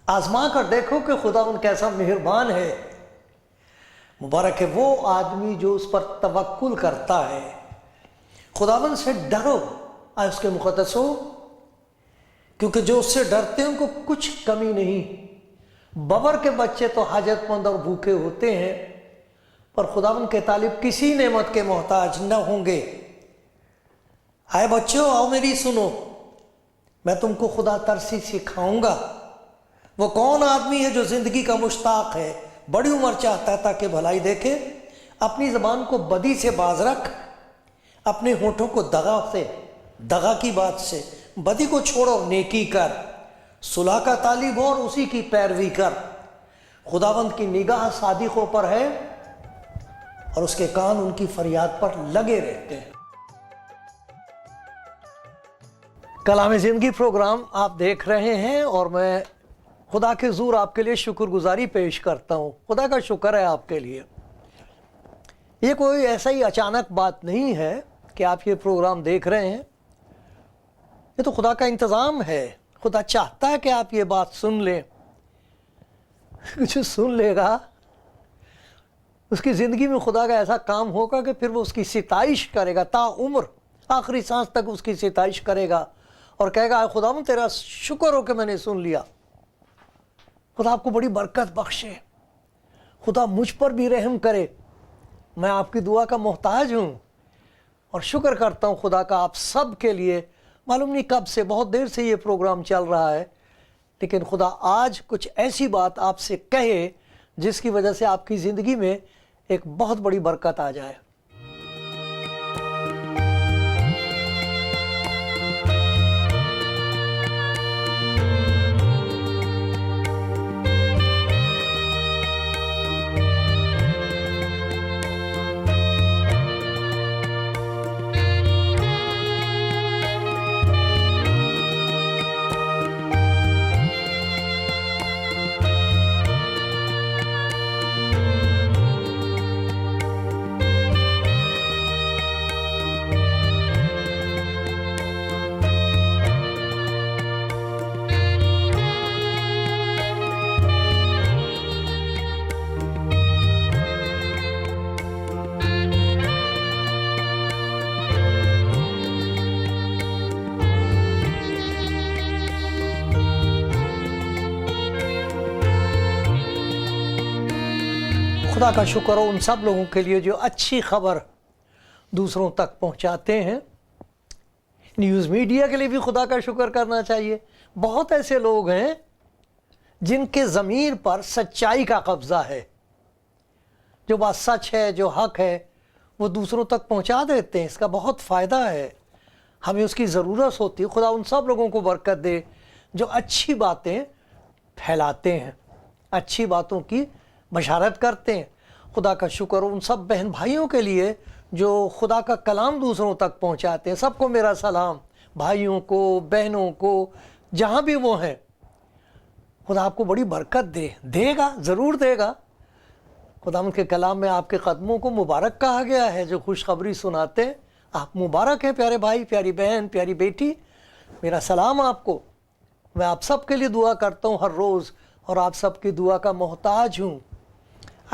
آزما کر دیکھو کہ خداوند کیسا مہربان ہے. مبارک ہے وہ آدمی جو اس پر توکل کرتا ہے. خداوند سے ڈرو آئے اس کے مقدس ہو، کیونکہ جو اس سے ڈرتے ہیں ان کو کچھ کمی نہیں. ببر کے بچے تو حاجت مند اور بھوکے ہوتے ہیں، پر خداوند کے طالب کسی نعمت کے محتاج نہ ہوں گے. آئے بچوں آؤ میری سنو، میں تم کو خدا ترسی سکھاؤں گا. وہ کون آدمی ہے جو زندگی کا مشتاق ہے، بڑی عمر چاہتا ہے تاکہ بھلائی دیکھے. اپنی زبان کو بدی سے باز رکھ، اپنے ہونٹوں کو دغا کی بات سے بدی کو چھوڑ اور نیکی کر. صلح کا طالب ہو اور اسی کی پیروی کر. خداوند کی نگاہ صادقوں پر ہے اور اس کے کان ان کی فریاد پر لگے رہتے ہیں. کلام زندگی پروگرام آپ دیکھ رہے ہیں اور میں خدا کے حضور آپ کے لیے شکر گزاری پیش کرتا ہوں. خدا کا شکر ہے آپ کے لیے. یہ کوئی ایسا ہی اچانک بات نہیں ہے کہ آپ یہ پروگرام دیکھ رہے ہیں. یہ تو خدا کا انتظام ہے. خدا چاہتا ہے کہ آپ یہ بات سن لیں. جو سن لے گا اس کی زندگی میں خدا کا ایسا کام ہوگا کہ پھر وہ اس کی ستائش کرے گا تا عمر، آخری سانس تک اس کی ستائش کرے گا اور کہے گا خداوند تیرا شکر ہو کہ میں نے سن لیا. خدا آپ کو بڑی برکت بخشے. خدا مجھ پر بھی رحم کرے. میں آپ کی دعا کا محتاج ہوں اور شکر کرتا ہوں خدا کا آپ سب کے لیے. معلوم نہیں کب سے، بہت دیر سے یہ پروگرام چل رہا ہے، لیکن خدا آج کچھ ایسی بات آپ سے کہے جس کی وجہ سے آپ کی زندگی میں ایک بہت بڑی برکت آ جائے. خدا کا شکر ہو ان سب لوگوں کے لیے جو اچھی خبر دوسروں تک پہنچاتے ہیں. نیوز میڈیا کے لیے بھی خدا کا شکر کرنا چاہیے. بہت ایسے لوگ ہیں جن کے ضمیر پر سچائی کا قبضہ ہے. جو بات سچ ہے، جو حق ہے، وہ دوسروں تک پہنچا دیتے ہیں. اس کا بہت فائدہ ہے، ہمیں اس کی ضرورت ہوتی ہے. خدا ان سب لوگوں کو برکت دے جو اچھی باتیں پھیلاتے ہیں، اچھی باتوں کی بشارت کرتے ہیں. خدا کا شکر ہو ان سب بہن بھائیوں کے لیے جو خدا کا کلام دوسروں تک پہنچاتے ہیں. سب کو میرا سلام، بھائیوں کو، بہنوں کو، جہاں بھی وہ ہیں. خدا آپ کو بڑی برکت دے گا، ضرور دے گا. خدا ان کے کلام میں آپ کے قدموں کو مبارک کہا گیا ہے جو خوشخبری سناتے ہیں. آپ مبارک ہیں پیارے بھائی، پیاری بہن، پیاری بیٹی. میرا سلام آپ کو. میں آپ سب کے لیے دعا کرتا ہوں ہر روز اور آپ سب کی دعا کا محتاج ہوں.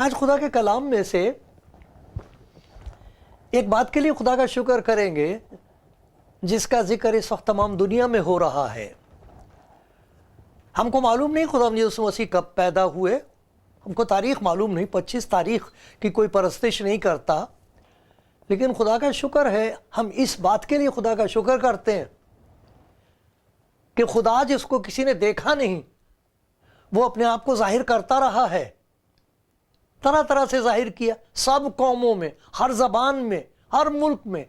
آج خدا کے کلام میں سے ایک بات کے لیے خدا کا شکر کریں گے جس کا ذکر اس وقت تمام دنیا میں ہو رہا ہے. ہم کو معلوم نہیں خدا یسوع مسیح کب پیدا ہوئے. ہم کو تاریخ معلوم نہیں، 25 تاریخ کی کوئی پرستش نہیں کرتا. لیکن خدا کا شکر ہے، ہم اس بات کے لیے خدا کا شکر کرتے ہیں کہ خدا جس کو کسی نے دیکھا نہیں وہ اپنے آپ کو ظاہر کرتا رہا ہے. طرح طرح سے ظاہر کیا، سب قوموں میں، ہر زبان میں، ہر ملک میں،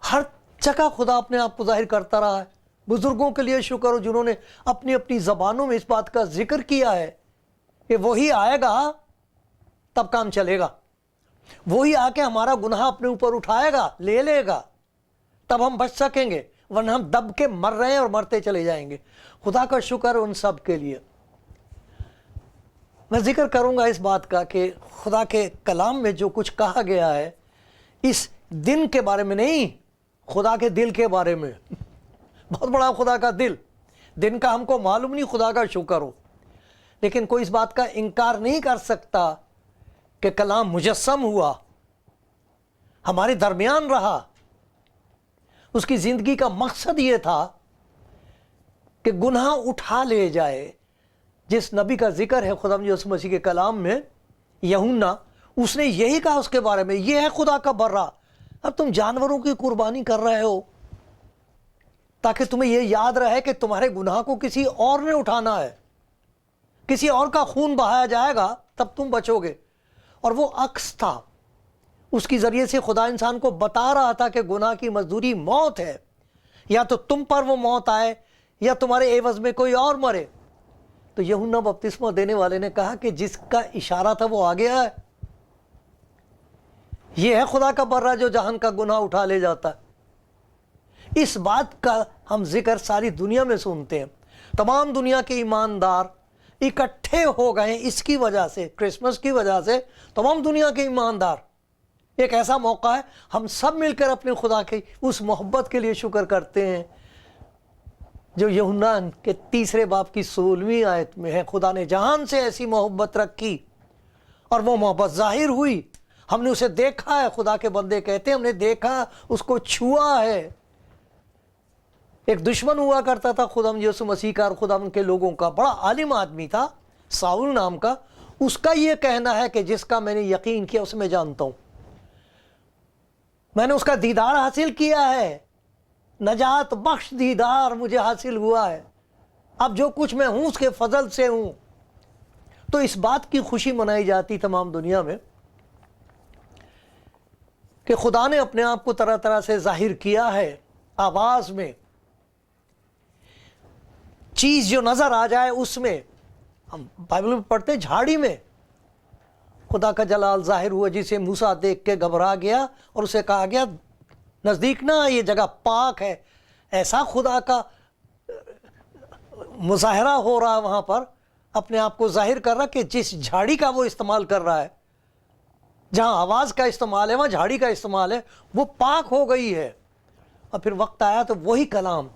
ہر جگہ خدا اپنے آپ کو ظاہر کرتا رہا ہے. بزرگوں کے لیے شکر ہو جنہوں نے اپنی اپنی زبانوں میں اس بات کا ذکر کیا ہے کہ وہی آئے گا تب کام چلے گا، وہی آ کے ہمارا گناہ اپنے اوپر اٹھائے گا، لے لے گا، تب ہم بچ سکیں گے، ورنہ ہم دب کے مر رہے ہیں اور مرتے چلے جائیں گے۔ خدا کا شکر ان سب کے لیے۔ میں ذکر کروں گا اس بات کا کہ خدا کے کلام میں جو کچھ کہا گیا ہے اس دن کے بارے میں نہیں، خدا کے دل کے بارے میں۔ بہت بڑا خدا کا دن کا ہم کو معلوم نہیں، خدا کا شکر ہو، لیکن کوئی اس بات کا انکار نہیں کر سکتا کہ کلام مجسم ہوا، ہمارے درمیان رہا۔ اس کی زندگی کا مقصد یہ تھا کہ گناہ اٹھا لے جائے۔ جس نبی کا ذکر ہے خدا یسوع مسیح کے کلام میں، یوحنا، اس نے یہی کہا اس کے بارے میں، یہ ہے خدا کا برہ۔ اب تم جانوروں کی قربانی کر رہے ہو تاکہ تمہیں یہ یاد رہے کہ تمہارے گناہ کو کسی اور نے اٹھانا ہے، کسی اور کا خون بہایا جائے گا تب تم بچو گے۔ اور وہ عکس تھا، اس کی ذریعے سے خدا انسان کو بتا رہا تھا کہ گناہ کی مزدوری موت ہے، یا تو تم پر وہ موت آئے یا تمہارے عوض میں کوئی اور مرے۔ تو یوحنا بپتسمہ دینے والے نے کہا کہ جس کا اشارہ تھا وہ آ گیا ہے، یہ ہے خدا کا برہ جو جہان کا گناہ اٹھا لے جاتا ہے۔ اس بات کا ہم ذکر ساری دنیا میں سنتے ہیں، تمام دنیا کے ایماندار اکٹھے ہو گئے ہیں اس کی وجہ سے، کرسمس کی وجہ سے تمام دنیا کے ایماندار۔ ایک ایسا موقع ہے ہم سب مل کر اپنے خدا کی اس محبت کے لیے شکر کرتے ہیں جو یوحنا کے 3 باب کی 16ویں آیت میں ہے۔ خدا نے جہان سے ایسی محبت رکھی اور وہ محبت ظاہر ہوئی، ہم نے اسے دیکھا ہے۔ خدا کے بندے کہتے ہیں ہم نے دیکھا، اس کو چھوا ہے۔ ایک دشمن ہوا کرتا تھا خدا یسوع مسیح کا اور خدا ان کے لوگوں کا، بڑا عالم آدمی تھا ساؤل نام کا، اس کا یہ کہنا ہے کہ جس کا میں نے یقین کیا اسے میں جانتا ہوں، میں نے اس کا دیدار حاصل کیا ہے، نجات بخش دیدار مجھے حاصل ہوا ہے، اب جو کچھ میں ہوں اس کے فضل سے ہوں۔ تو اس بات کی خوشی منائی جاتی تمام دنیا میں کہ خدا نے اپنے آپ کو طرح طرح سے ظاہر کیا ہے، آواز میں، چیز جو نظر آ جائے اس میں۔ ہم بائبل میں پڑھتے ہیں جھاڑی میں خدا کا جلال ظاہر ہوا، جسے موسیٰ دیکھ کے گھبرا گیا اور اسے کہا گیا نزدیک نہ آ، یہ جگہ پاک ہے۔ ایسا خدا کا مظاہرہ ہو رہا ہے وہاں پر، اپنے آپ کو ظاہر کر رہا کہ جس جھاڑی کا وہ استعمال کر رہا ہے، جہاں آواز کا استعمال ہے وہاں جھاڑی کا استعمال ہے، وہ پاک ہو گئی ہے۔ اور پھر وقت آیا تو وہی کلام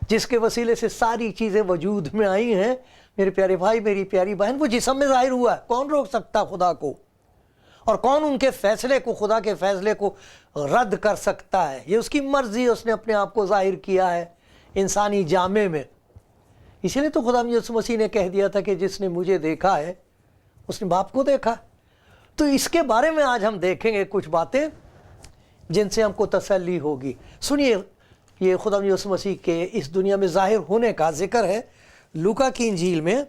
جس کے وسیلے سے ساری چیزیں وجود میں آئی ہیں، میرے پیارے بھائی میری پیاری بہن، وہ جسم میں ظاہر ہوا ہے۔ کون روک سکتا خدا کو؟ اور کون ان کے فیصلے کو، خدا کے فیصلے کو رد کر سکتا ہے؟ یہ اس کی مرضی، اس نے اپنے آپ کو ظاہر کیا ہے انسانی جامے میں۔ اسی لیے تو خدا یسوع مسیح نے کہہ دیا تھا کہ جس نے مجھے دیکھا ہے اس نے باپ کو دیکھا۔ تو اس کے بارے میں آج ہم دیکھیں گے کچھ باتیں جن سے ہم کو تسلی ہوگی۔ سنیے، یہ خدا یسوع مسیح کے اس دنیا میں ظاہر ہونے کا ذکر ہے لوکا کی انجیل میں،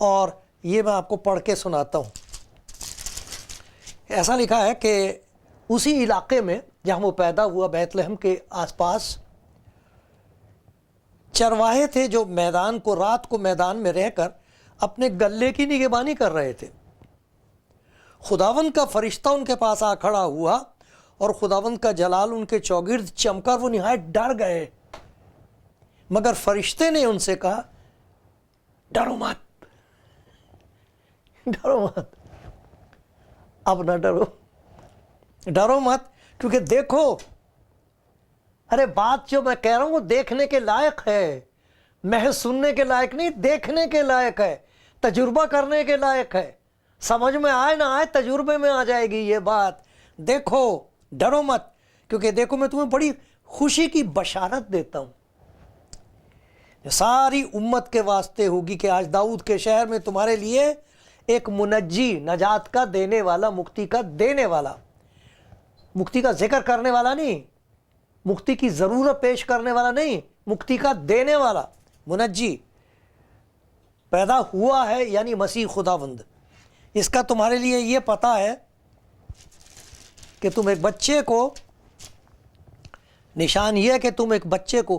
اور یہ میں آپ کو پڑھ کے سناتا ہوں۔ ایسا لکھا ہے کہ اسی علاقے میں جہاں وہ پیدا ہوا، بیت لحم کے آس پاس چرواہے تھے جو میدان کو، رات کو میدان میں رہ کر اپنے گلے کی نگہبانی کر رہے تھے۔ خداوند کا فرشتہ ان کے پاس آ کھڑا ہوا اور خداوند کا جلال ان کے چوگرد چمکا، وہ نہایت ڈر گئے۔ مگر فرشتے نے ان سے کہا ڈرو مت، ڈرو مت، اب نہ ڈرو، ڈرو مت، کیونکہ دیکھو، ارے بات جو میں کہہ رہا ہوں وہ دیکھنے کے لائق ہے، محض سننے کے لائق نہیں، دیکھنے کے لائق ہے، تجربہ کرنے کے لائق ہے۔ سمجھ میں آئے نہ آئے تجربے میں آ جائے گی یہ بات۔ دیکھو، ڈرو مت، کیونکہ دیکھو میں تمہیں بڑی خوشی کی بشارت دیتا ہوں، ساری امت کے واسطے ہوگی کہ آج داؤد کے شہر میں تمہارے لیے ایک منجی، نجات کا دینے والا، مکتی کا دینے والا، مکتی کا ذکر کرنے والا نہیں، مکتی کی ضرورت پیش کرنے والا نہیں، مکتی کا دینے والا منجی پیدا ہوا ہے، یعنی مسیح خداوند۔ اس کا تمہارے لیے یہ پتہ ہے کہ تم ایک بچے کو، نشان یہ ہے کہ تم ایک بچے کو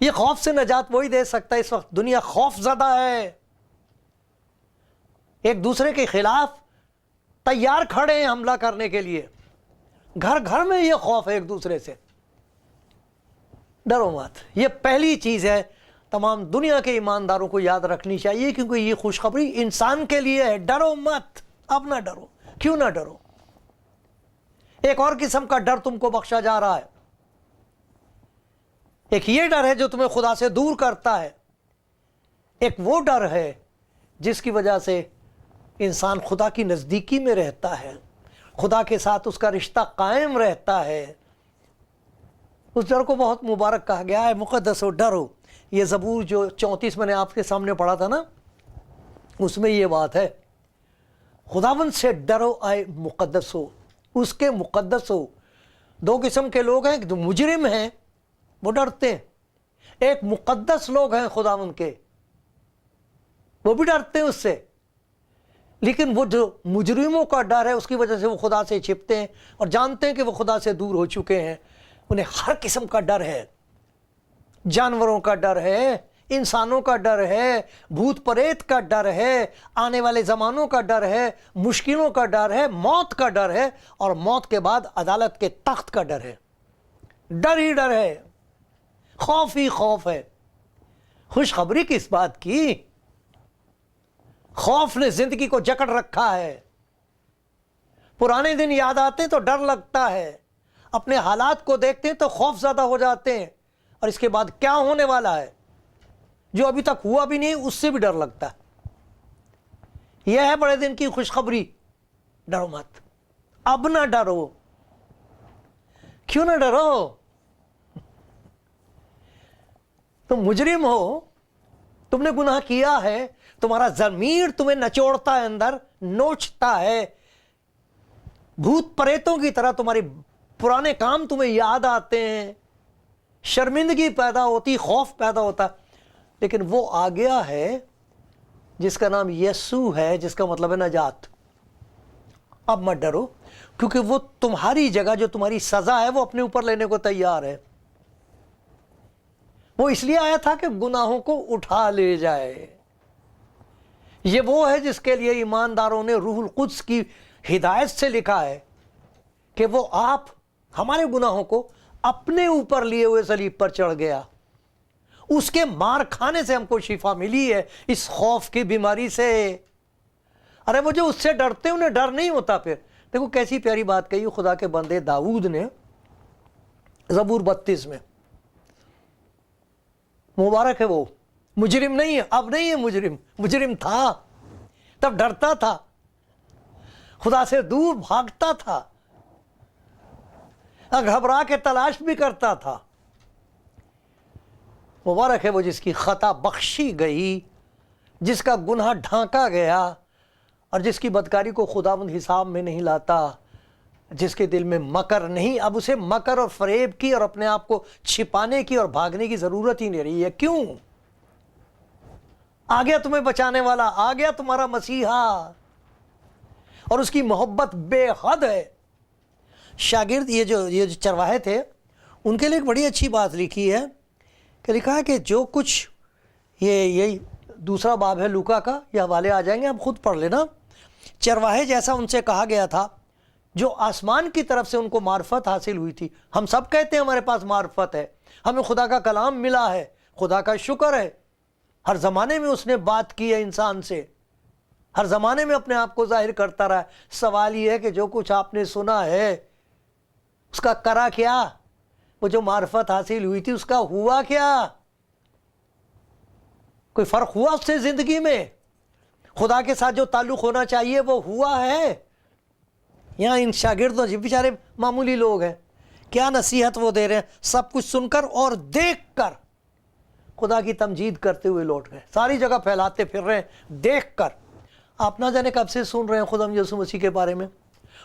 یہ خوف سے نجات وہی دے سکتا ہے. اس وقت دنیا خوف زدہ ہے, ایک دوسرے کے خلاف تیار کھڑے ہیں حملہ کرنے کے لیے. گھر گھر میں یہ خوف ہے ایک دوسرے سے. ڈرو مت, یہ پہلی چیز ہے تمام دنیا کے ایمانداروں کو یاد رکھنی چاہیے, کیونکہ یہ خوشخبری انسان کے لیے ہے. ڈرو مت, اب نہ ڈرو. کیوں نہ ڈرو؟ ایک اور قسم کا ڈر تم کو بخشا جا رہا ہے. ایک یہ ڈر ہے جو تمہیں خدا سے دور کرتا ہے. ایک وہ ڈر ہے جس کی وجہ سے انسان خدا کی نزدیکی میں رہتا ہے, خدا کے ساتھ اس کا رشتہ قائم رہتا ہے. اس ڈر کو بہت مبارک کہا گیا ہے, مقدس ہو, ڈرو. یہ زبور جو 34 میں نے آپ کے سامنے پڑھا تھا نا, اس میں یہ بات ہے, خداوند سے ڈرو آئے مقدس ہو, اس کے مقدس ہو. دو قسم کے لوگ ہیں, جو مجرم ہیں وہ ڈرتے ہیں, ایک مقدس لوگ ہیں خداوند کے, وہ بھی ڈرتے ہیں اس سے. لیکن وہ جو مجرموں کا ڈر ہے اس کی وجہ سے وہ خدا سے چھپتے ہیں اور جانتے ہیں کہ وہ خدا سے دور ہو چکے ہیں. انہیں ہر قسم کا ڈر ہے, جانوروں کا ڈر ہے, انسانوں کا ڈر ہے, بھوت پریت کا ڈر ہے, آنے والے زمانوں کا ڈر ہے, مشکلوں کا ڈر ہے, موت کا ڈر ہے, اور موت کے بعد عدالت کے تخت کا ڈر ہے. ڈر ہی ڈر ہے, خوف ہی خوف ہے. خوشخبری کس بات کی؟ خوف نے زندگی کو جکڑ رکھا ہے. پرانے دن یاد آتے ہیں تو ڈر لگتا ہے, اپنے حالات کو دیکھتے ہیں تو خوف زدہ ہو جاتے ہیں, اور اس کے بعد کیا ہونے والا ہے جو ابھی تک ہوا بھی نہیں اس سے بھی ڈر لگتا ہے. یہ ہے بڑے دن کی خوشخبری. ڈرو مت, اب نہ ڈرو. کیوں نہ ڈرو؟ تم مجرم ہو, تم نے گناہ کیا ہے, تمہارا ضمیر تمہیں نچوڑتا ہے, اندر نوچتا ہے, بھوت پریتوں کی طرح تمہاری پرانے کام تمہیں یاد آتے ہیں, شرمندگی پیدا ہوتی, خوف پیدا ہوتا. لیکن وہ آ گیا ہے جس کا نام یسوع ہے, جس کا مطلب ہے نجات. اب مت ڈرو, کیونکہ وہ تمہاری جگہ جو تمہاری سزا ہے وہ اپنے اوپر لینے کو تیار ہے. وہ اس لیے آیا تھا کہ گناہوں کو اٹھا لے جائے. یہ وہ ہے جس کے لیے ایمانداروں نے روح القدس کی ہدایت سے لکھا ہے کہ وہ آپ ہمارے گناہوں کو اپنے اوپر لیے ہوئے صلیب پر چڑھ گیا. اس کے مار کھانے سے ہم کو شفا ملی ہے اس خوف کی بیماری سے. ارے وہ جو اس سے ڈرتے ہیں انہیں ڈر نہیں ہوتا. پھر دیکھو کیسی پیاری بات کہی خدا کے بندے داؤد نے زبور 32 میں. مبارک ہے وہ, مجرم نہیں ہے, اب نہیں ہے مجرم, مجرم تھا تب ڈرتا تھا, خدا سے دور بھاگتا تھا, گھبرا کے تلاش بھی کرتا تھا. مبارک ہے وہ جس کی خطا بخشی گئی, جس کا گناہ ڈھانکا گیا, اور جس کی بدکاری کو خداوند حساب میں نہیں لاتا, جس کے دل میں مکر نہیں. اب اسے مکر اور فریب کی اور اپنے آپ کو چھپانے کی اور بھاگنے کی ضرورت ہی نہیں رہی ہے. کیوں؟ آ گیا تمہیں بچانے والا, آ گیا تمہارا مسیحا, اور اس کی محبت بے حد ہے. شاگرد یہ جو چرواہے تھے ان کے لیے ایک بڑی اچھی بات لکھی ہے کہ لکھا ہے کہ جو کچھ یہی 2 باب ہے لوکا کا, یہ حوالے آ جائیں گے, آپ خود پڑھ لینا. چرواہے جیسا ان سے کہا گیا تھا جو آسمان کی طرف سے ان کو معرفت حاصل ہوئی تھی. ہم سب کہتے ہیں ہمارے پاس معرفت ہے, ہمیں خدا کا کلام ملا ہے, خدا کا شکر ہے, ہر زمانے میں اس نے بات کی ہے انسان سے, ہر زمانے میں اپنے آپ کو ظاہر کرتا رہا. سوال یہ ہے کہ جو کچھ آپ نے سنا ہے اس کا کرا کیا؟ وہ جو معرفت حاصل ہوئی تھی اس کا ہوا کیا؟ کوئی فرق ہوا اس سے زندگی میں؟ خدا کے ساتھ جو تعلق ہونا چاہیے وہ ہوا ہے؟ یہاں ان شاگردوں سے بیچارے معمولی لوگ ہیں, کیا نصیحت وہ دے رہے ہیں, سب کچھ سن کر اور دیکھ کر خدا کی تمجید کرتے ہوئے لوٹ گئے. ساری جگہ پھیلاتے پھر رہے ہیں دیکھ کر. آپ نہ جانے کب سے سن رہے ہیں خدا یسوع مسیح کے بارے میں.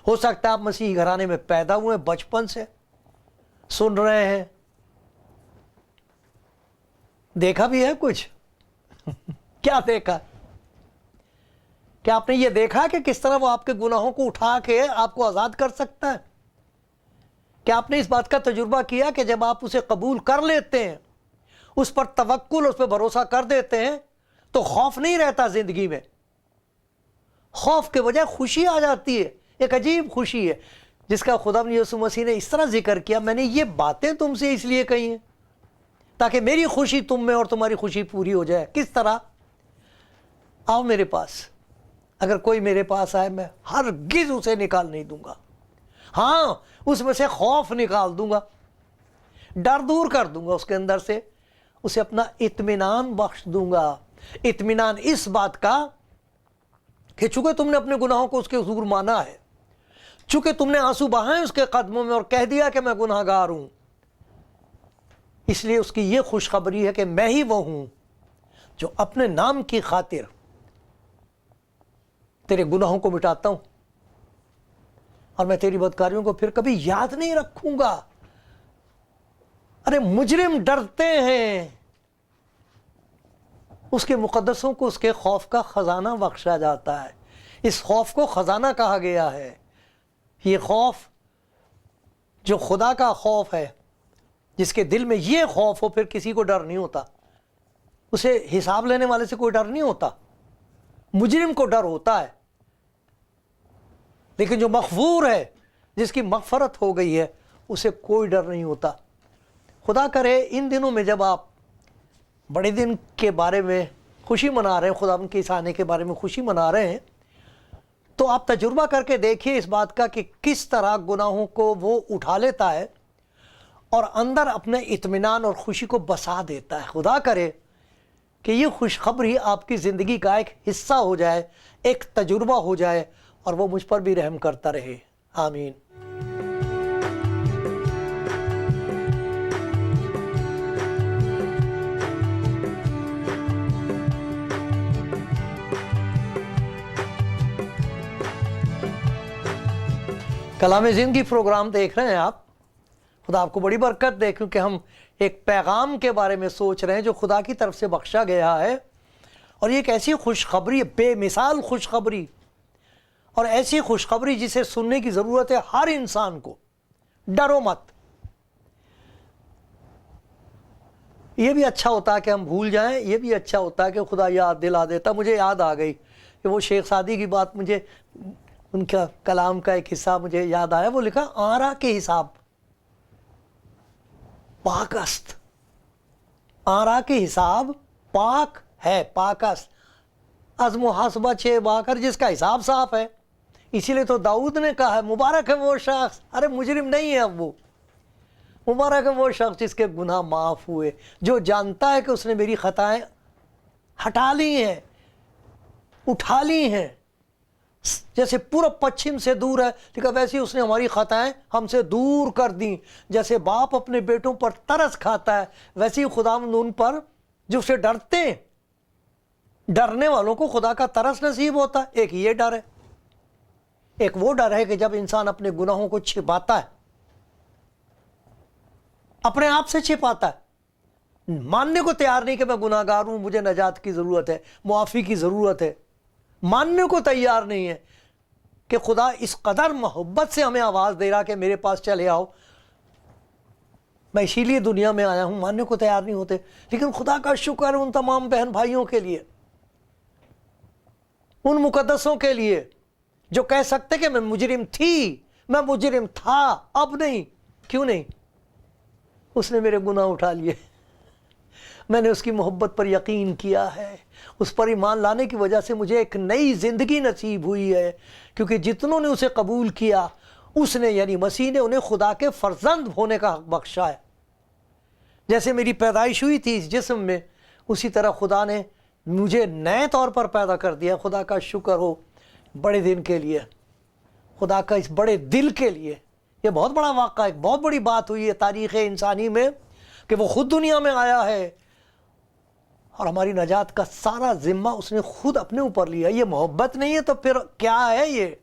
ہو سکتا ہے آپ مسیحی گھرانے میں پیدا ہوئے, بچپن سے سن رہے ہیں. دیکھا بھی ہے کچھ؟ کیا دیکھا؟ کیا آپ نے یہ دیکھا کہ کس طرح وہ آپ کے گناہوں کو اٹھا کے آپ کو آزاد کر سکتا ہے؟ کیا آپ نے اس بات کا تجربہ کیا کہ جب آپ اسے قبول کر لیتے ہیں, اس پر توکل، اس پہ بھروسہ کر دیتے ہیں تو خوف نہیں رہتا زندگی میں. خوف کے بجائے خوشی آ جاتی ہے، ایک عجیب خوشی ہے جس کا خدا یسوع مسیح نے اس طرح ذکر کیا. میں نے یہ باتیں تم سے اس لیے کہی ہیں تاکہ میری خوشی تم میں اور تمہاری خوشی پوری ہو جائے. کس طرح؟ آؤ میرے پاس. اگر کوئی میرے پاس آئے میں ہرگز اسے نکال نہیں دوں گا. ہاں، اس میں سے خوف نکال دوں گا، ڈر دور کر دوں گا اس کے اندر سے، اسے اپنا اطمینان بخش دوں گا. اطمینان اس بات کا کہ چونکہ تم نے اپنے گناہوں کو اس کے حضور مانا ہے، چونکہ تم نے آنسو بہائے اس کے قدموں میں اور کہہ دیا کہ میں گناہ گار ہوں، اس لیے اس کی یہ خوشخبری ہے کہ میں ہی وہ ہوں جو اپنے نام کی خاطر تیرے گناہوں کو مٹاتا ہوں اور میں تیری بدکاریوں کو پھر کبھی یاد نہیں رکھوں گا. ارے مجرم ڈرتے ہیں، اس کے مقدسوں کو اس کے خوف کا خزانہ بخشا جاتا ہے. اس خوف کو خزانہ کہا گیا ہے. یہ خوف جو خدا کا خوف ہے، جس کے دل میں یہ خوف ہو، پھر کسی کو ڈر نہیں ہوتا. اسے حساب لینے والے سے کوئی ڈر نہیں ہوتا. مجرم کو ڈر ہوتا ہے، لیکن جو مغفور ہے، جس کی مغفرت ہو گئی ہے، اسے کوئی ڈر نہیں ہوتا. خدا کرے ان دنوں میں جب آپ بڑے دن کے بارے میں خوشی منا رہے ہیں، خدا ان کے اس آنے کے بارے میں خوشی منا رہے ہیں، تو آپ تجربہ کر کے دیکھیے اس بات کا کہ کس طرح گناہوں کو وہ اٹھا لیتا ہے اور اندر اپنے اطمینان اور خوشی کو بسا دیتا ہے. خدا کرے کہ یہ خوشخبری آپ کی زندگی کا ایک حصہ ہو جائے، ایک تجربہ ہو جائے، اور وہ مجھ پر بھی رحم کرتا رہے. آمین. کلام زندگی پروگرام دیکھ رہے ہیں آپ. خدا آپ کو بڑی برکت دے، کیونکہ ہم ایک پیغام کے بارے میں سوچ رہے ہیں جو خدا کی طرف سے بخشا گیا ہے، اور یہ ایک ایسی خوشخبری، بے مثال خوشخبری، اور ایسی خوشخبری جسے سننے کی ضرورت ہے ہر انسان کو. ڈرو مت. یہ بھی اچھا ہوتا ہے کہ ہم بھول جائیں، یہ بھی اچھا ہوتا ہے کہ خدا یاد دلا دیتا. مجھے یاد آ گئی کہ وہ شیخ سعدی کی بات، مجھے ان کا کلام کا ایک حصہ مجھے یاد آیا. وہ لکھا آرا کے حساب پاک است. آرا کے حساب پاک ہے، پاک است. از محاسبہ چھ باکر، جس کا حساب صاف ہے. اسی لیے تو داؤد نے کہا ہے مبارک ہے وہ شخص، ارے مجرم نہیں ہے اب وہ، مبارک ہے وہ شخص جس کے گناہ معاف ہوئے، جو جانتا ہے کہ اس نے میری خطائیں ہٹا لی ہیں، اٹھا لی ہیں. جیسے پورب پچھم سے دور ہے، لیکن ویسے اس نے ہماری خطائیں ہم سے دور کر دیں. جیسے باپ اپنے بیٹوں پر ترس کھاتا ہے، ویسے ہی خداوند ان پر جو اسے ڈرتے ہیں، ڈرنے والوں کو خدا کا ترس نصیب ہوتا ہے. ایک یہ ڈر ہے، ایک وہ ڈر ہے کہ جب انسان اپنے گناہوں کو چھپاتا ہے، اپنے آپ سے چھپاتا ہے، ماننے کو تیار نہیں کہ میں گناہ گار ہوں، مجھے نجات کی ضرورت ہے، معافی کی ضرورت ہے. ماننے کو تیار نہیں ہے کہ خدا اس قدر محبت سے ہمیں آواز دے رہا کہ میرے پاس چلے آؤ، میں اسی لیے دنیا میں آیا ہوں. ماننے کو تیار نہیں ہوتے. لیکن خدا کا شکر ہے ان تمام بہن بھائیوں کے لیے، ان مقدسوں کے لیے جو کہہ سکتے کہ میں مجرم تھی، میں مجرم تھا، اب نہیں. کیوں نہیں؟ اس نے میرے گناہ اٹھا لیے، میں نے اس کی محبت پر یقین کیا ہے، اس پر ایمان لانے کی وجہ سے مجھے ایک نئی زندگی نصیب ہوئی ہے. کیونکہ جتنوں نے اسے قبول کیا، اس نے یعنی مسیح نے انہیں خدا کے فرزند ہونے کا حق بخشا ہے. جیسے میری پیدائش ہوئی تھی اس جسم میں، اسی طرح خدا نے مجھے نئے طور پر پیدا کر دیا. خدا کا شکر ہو بڑے دن کے لیے، خدا کا اس بڑے دل کے لیے. یہ بہت بڑا واقعہ، ایک بہت بڑی بات ہوئی ہے تاریخ انسانی میں کہ وہ خود دنیا میں آیا ہے اور ہماری نجات کا سارا ذمہ اس نے خود اپنے اوپر لیا. یہ محبت نہیں ہے تو پھر کیا ہے یہ؟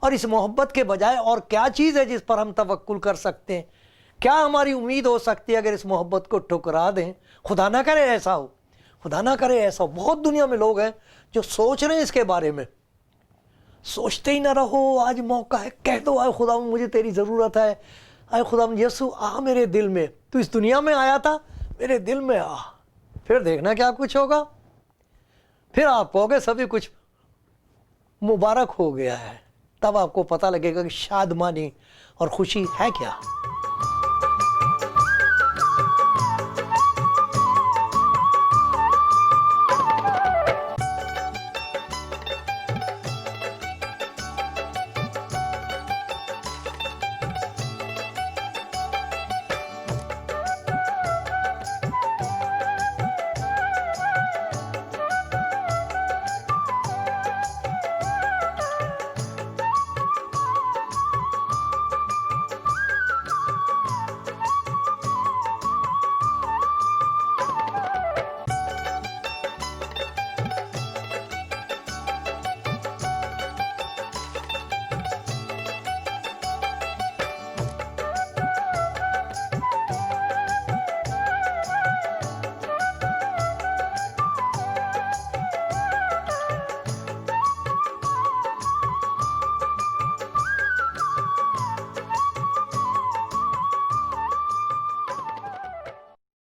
اور اس محبت کے بجائے اور کیا چیز ہے جس پر ہم توکل کر سکتے ہیں؟ کیا ہماری امید ہو سکتی ہے اگر اس محبت کو ٹھکرا دیں؟ خدا نہ کرے ایسا ہو، خدا نہ کرے ایسا ہو. بہت دنیا میں لوگ ہیں جو سوچ رہے ہیں اس کے بارے میں. سوچتے ہی نہ رہو، آج موقع ہے، کہہ دو اے خدا مجھے تیری ضرورت ہے، اے خدا یسوع آ میرے دل میں. تو اس دنیا میں آیا تھا میرے دل میں آ. پھر دیکھنا کیا کچھ ہوگا. پھر آپ کہو گے سبھی کچھ مبارک ہو گیا ہے. تب آپ کو پتہ لگے گا کہ شادمانی اور خوشی ہے کیا.